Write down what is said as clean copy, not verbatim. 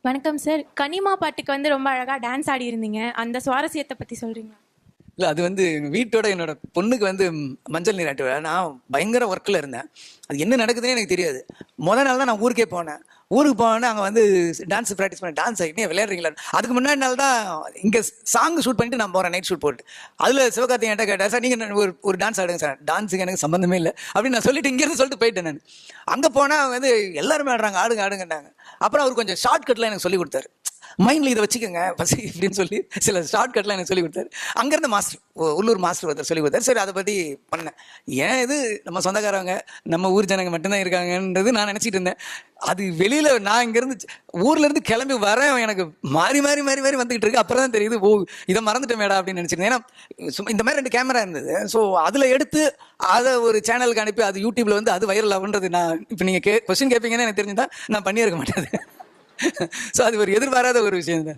வணக்கம் சார். கனிமா பாட்டுக்கு வந்து ரொம்ப அழகா டான்ஸ் ஆடி இருந்தீங்க. அந்த சுவாரஸ்யத்தை பத்தி சொல்றீங்களா? இல்லை, அது வந்து எங்கள் வீட்டோட என்னோட பொண்ணுக்கு வந்து மஞ்சள் நீராட்டு விழா. நான் பயங்கர ஒர்க்கில் இருந்தேன். அது என்ன நடக்குதுன்னே எனக்கு தெரியாது. நாள் தான் நான் ஊருக்கே போனேன். ஊருக்கு போனேன்னா அங்கே வந்து டான்ஸ் ப்ராக்டிஸ் பண்ண டான்ஸ் ஆகிட்டு விளையாடுறீங்களா. அதுக்கு முன்னாடி நாள் தான் இங்கே சாங் ஷூட் பண்ணிட்டு நான் போகிறேன், நைட் ஷூட் போட்டு. அதில் சிவகார்த்திகேயன் என்கிட்ட கேட்டார், சார் நீங்கள் ஒரு டான்ஸ் ஆடுங்க சார். டான்ஸுக்கு எனக்கு சம்மந்தமே இல்லை அப்படின்னு நான் சொல்லிட்டு இங்கேருந்து சொல்லிட்டு போயிட்டேன். நான் அங்கே போனால் வந்து எல்லாருமே ஆடுறாங்க, ஆடுங்க ஆடுங்கன்னாங்க. அப்புறம் அவர் கொஞ்சம் ஷார்ட்கட்டில் எனக்கு சொல்லி கொடுத்தாரு. மைண்டில் இதை வச்சுக்கோங்க பசி இப்படின்னு சொல்லி சில ஷார்ட்கட்லாம் எனக்கு சொல்லி கொடுத்தாரு. அங்கேருந்து மாஸ்டர், உள்ளூர் மாஸ்டர் ஒருத்தர் சொல்லி கொடுத்தாரு. சரி, அதை பற்றி பண்ணேன். ஏன் இது நம்ம சொந்தக்காரவங்க நம்ம ஊர் ஜனங்க மட்டும்தான் இருக்காங்கன்றது நான் நினச்சிட்டு இருந்தேன். அது வெளியில் நான் இங்கேருந்து ஊர்லேருந்து கிளம்பி வரேன், எனக்கு மாறி மாறி மாறி மாறி வந்துகிட்டு இருக்கு. அப்புறம் தான் தெரியுது, ஓ இதை மறந்துட்டேன் மேடா அப்படின்னு நினச்சிருந்தேன். ஏன்னா இந்த மாதிரி 2 கேமரா இருந்தது. ஸோ அதில் எடுத்து அதை ஒரு சேனலுக்கு அனுப்பி அது யூடியூப்பில் வந்து அது வைரல் ஆகுன்றது நான் இப்போ நீங்கள் கொஸ்டின் கேட்பீங்கன்னு எனக்கு தெரிஞ்சுதான் நான் பண்ணியிருக்க மாட்டேன். ஸோ அது ஒரு எதிர்பாராத ஒரு விஷயம் தான்.